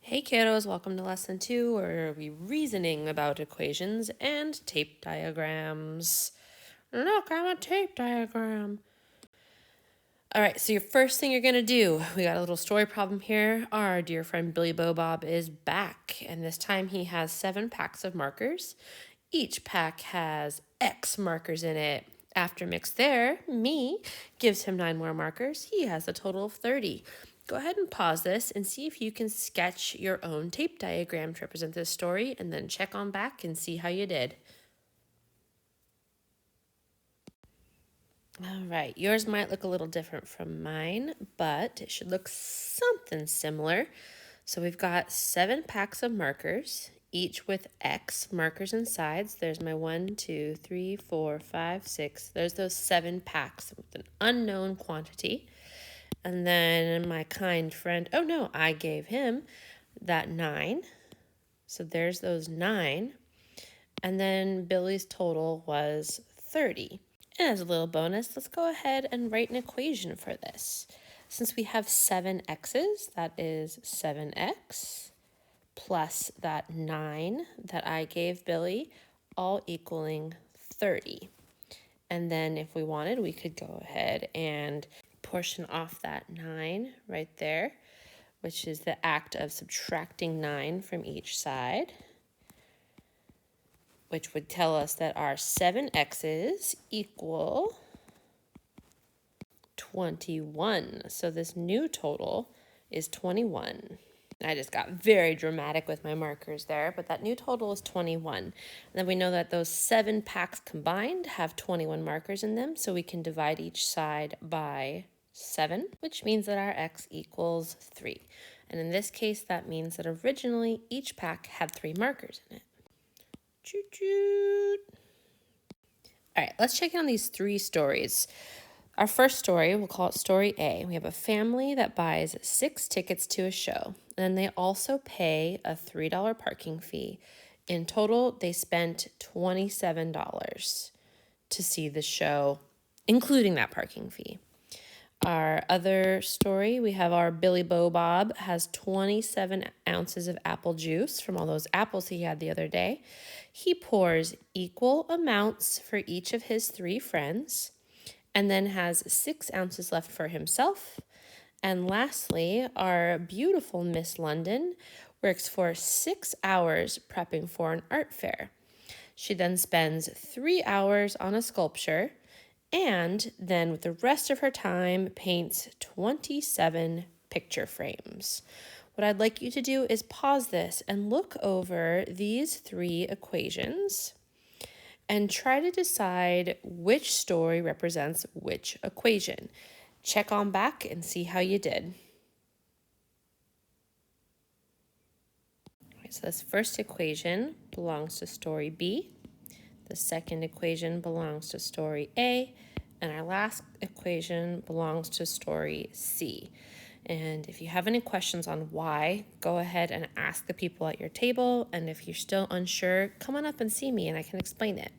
Hey kiddos, welcome to lesson 2 where we're reasoning about equations and tape diagrams. Look, I'm a tape diagram. All right, so your first thing you're gonna do, we got a little story problem here. Our dear friend Billy Bo Bob is back, and this time he has 7 packs of markers. Each pack has X markers in it. After mix there, me gives him 9 more markers. He has a total of 30. Go ahead and pause this and see if you can sketch your own tape diagram to represent this story, and then check on back and see how you did. All right, yours might look a little different from mine, but it should look something similar. So we've got 7 packs of markers, each with X markers and sides. There's my 1, 2, 3, 4, 5, 6. There's those 7 packs with an unknown quantity. And then my kind friend, oh no, I gave him that 9. So there's those 9. And then Billy's total was 30. And as a little bonus, let's go ahead and write an equation for this. Since we have 7 x's, that is 7x plus that 9 that I gave Billy, all equaling 30. And then if we wanted, we could go ahead and portion off that 9 right there, which is the act of subtracting 9 from each side, which would tell us that our 7x's equal 21. So this new total is 21. I just got very dramatic with my markers there, but that new total is 21. And then we know that those 7 packs combined have 21 markers in them, so we can divide each side by 7, which means that our x equals 3. And in this case, that means that originally each pack had 3 markers in it. Choo-choo. All right, let's check in on these 3 stories. Our first story, we'll call it story A. We have a family that buys 6 tickets to a show, and they also pay a $3 parking fee. In total, they spent $27 to see the show, including that parking fee. Our other story, we have our Billy Bo Bob has 27 ounces of apple juice from all those apples he had the other day. He pours equal amounts for each of his 3 friends, and then has 6 ounces left for himself. And lastly, our beautiful Miss London works for 6 hours prepping for an art fair. She then spends 3 hours on a sculpture, and then with the rest of her time paints 27 picture frames. What I'd like you to do is pause this and look over these 3 equations and try to decide which story represents which equation. Check on back and see how you did. So this first equation belongs to story B. The second equation belongs to story A. And our last equation belongs to story C. And if you have any questions on why, go ahead and ask the people at your table. And if you're still unsure, come on up and see me and I can explain it.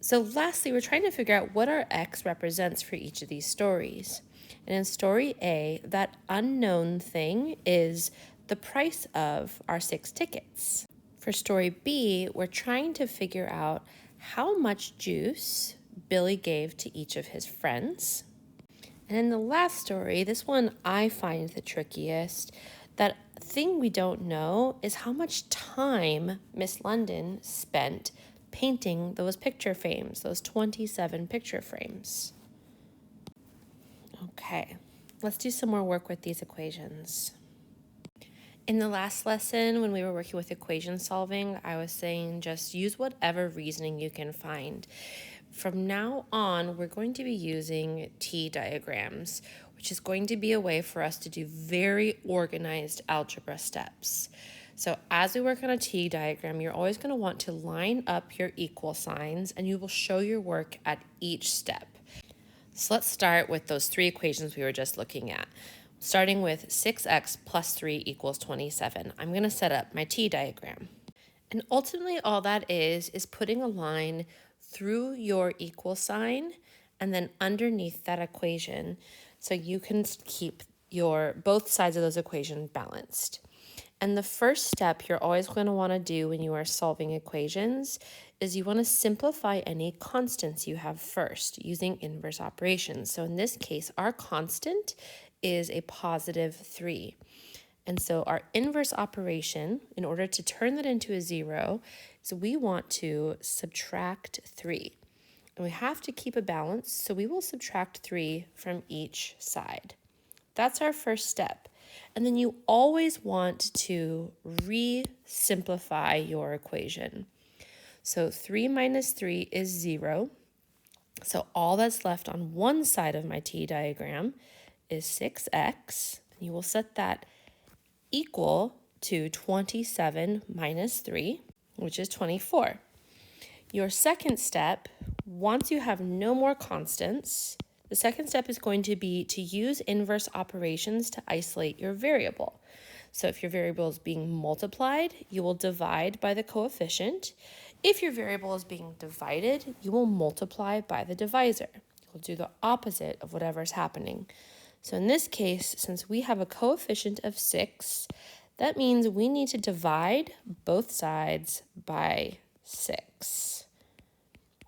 So lastly, we're trying to figure out what our X represents for each of these stories. And in story A, that unknown thing is the price of our 6 tickets. For story B, we're trying to figure out how much juice Billy gave to each of his friends. And in the last story, this one I find the trickiest. That thing we don't know is how much time Miss London spent painting those picture frames, those 27 picture frames. Okay, let's do some more work with these equations. In the last lesson, when we were working with equation solving, I was saying just use whatever reasoning you can find. From now on, we're going to be using T diagrams, which is going to be a way for us to do very organized algebra steps. So as we work on a T diagram, you're always going to want to line up your equal signs, and you will show your work at each step. So let's start with those 3 equations we were just looking at. Starting with 6x plus 3 equals 27. I'm going to set up my T diagram. And ultimately all that is putting a line through your equal sign and then underneath that equation so you can keep both sides of those equations balanced. And the first step you're always going to want to do when you are solving equations is you want to simplify any constants you have first using inverse operations. So in this case, our constant is a positive 3. And so our inverse operation, in order to turn that into a 0, is we want to subtract 3. And we have to keep a balance, so we will subtract 3 from each side. That's our first step. And then you always want to re-simplify your equation. So 3 minus 3 is 0. So all that's left on one side of my T diagram is 6x. And you will set that equal to 27 minus 3, which is 24. Your second step, once you have no more constants, the second step is going to be to use inverse operations to isolate your variable. So if your variable is being multiplied, you will divide by the coefficient. If your variable is being divided, you will multiply by the divisor. You'll do the opposite of whatever's happening. So in this case, since we have a coefficient of 6, that means we need to divide both sides by 6.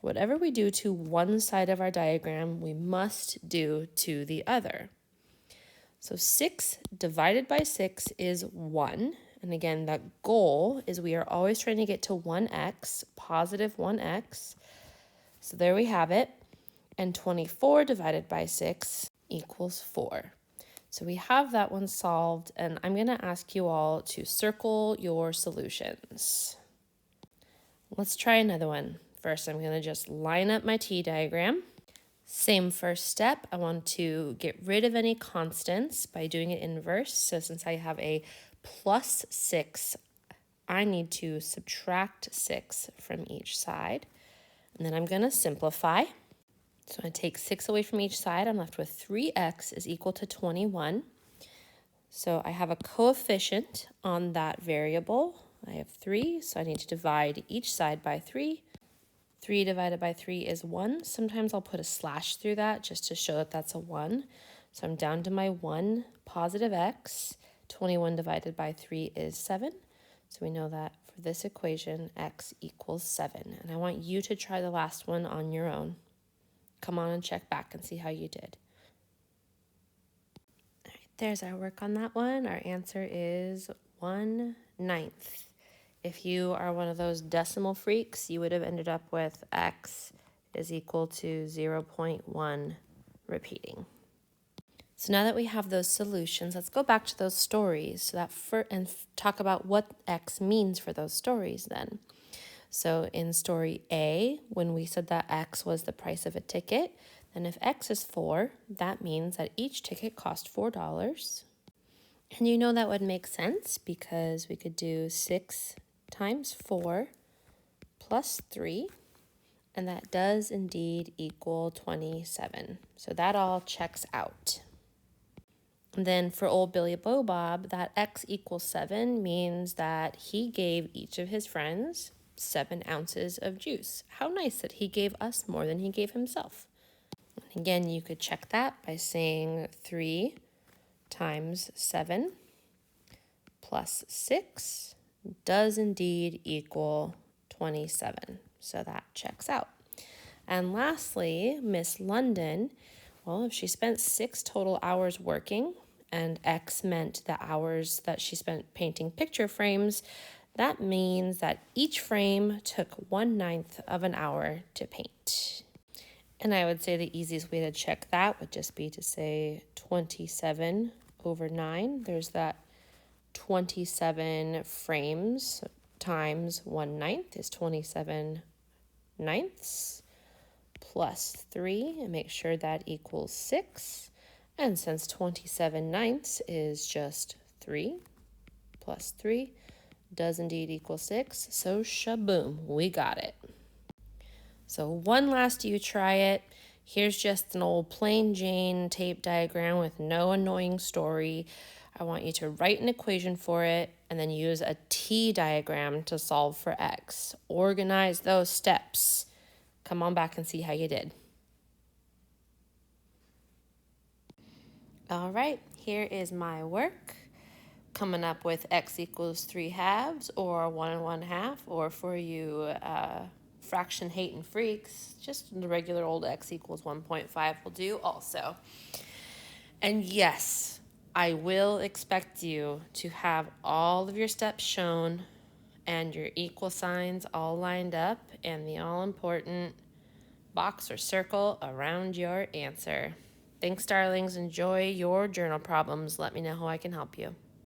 Whatever we do to one side of our diagram, we must do to the other. So 6 divided by 6 is 1. And again, that goal is we are always trying to get to 1x, positive 1x. So there we have it. And 24 divided by 6 equals 4. So we have that one solved, and I'm going to ask you all to circle your solutions. Let's try another one. First, I'm going to just line up my T diagram. Same first step, I want to get rid of any constants by doing it inverse. So since I have a plus 6, I need to subtract 6 from each side. And then I'm going to simplify. So I take 6 away from each side. I'm left with 3x is equal to 21. So I have a coefficient on that variable. I have 3, so I need to divide each side by 3. 3 divided by 3 is 1. Sometimes I'll put a slash through that just to show that that's a 1. So I'm down to my 1, positive x. 21 divided by 3 is 7. So we know that for this equation, x equals 7. And I want you to try the last one on your own. Come on and check back and see how you did. All right, there's our work on that one. Our answer is 1/9. If you are one of those decimal freaks, you would have ended up with x is equal to 0.1 repeating. So now that we have those solutions, let's go back to those stories and talk about what x means for those stories then. So in story A, when we said that x was the price of a ticket, then if x is 4, that means that each ticket cost $4. And you know that would make sense because we could do 6 times 4 plus 3, and that does indeed equal 27. So that all checks out. And then for old Billy Bo Bob, that x equals 7 means that he gave each of his friends 7 ounces of juice. How nice that he gave us more than he gave himself. And again, you could check that by saying 3 times 7 plus 6 does indeed equal 27. So that checks out. And lastly, Miss London, well, if she spent 6 total hours working and X meant the hours that she spent painting picture frames, that means that each frame took 1/9 of an hour to paint. And I would say the easiest way to check that would just be to say 27 over 9. There's that 27 frames times 1/9 is 27/9 plus 3, and make sure that equals 6. And since 27/9 is just 3 plus 3 does indeed equal 6, so shaboom, we got it. So one last you try it. Here's just an old plain Jane tape diagram with no annoying story. I want you to write an equation for it and then use a T diagram to solve for x. Organize those steps. Come on back and see how you did. All right, here is my work. Coming up with x equals 3/2 or 1 1/2, or for you fraction hating freaks, just the regular old x equals 1.5 will do also. And yes, I will expect you to have all of your steps shown and your equal signs all lined up and the all important box or circle around your answer. Thanks, darlings. Enjoy your journal problems. Let me know how I can help you.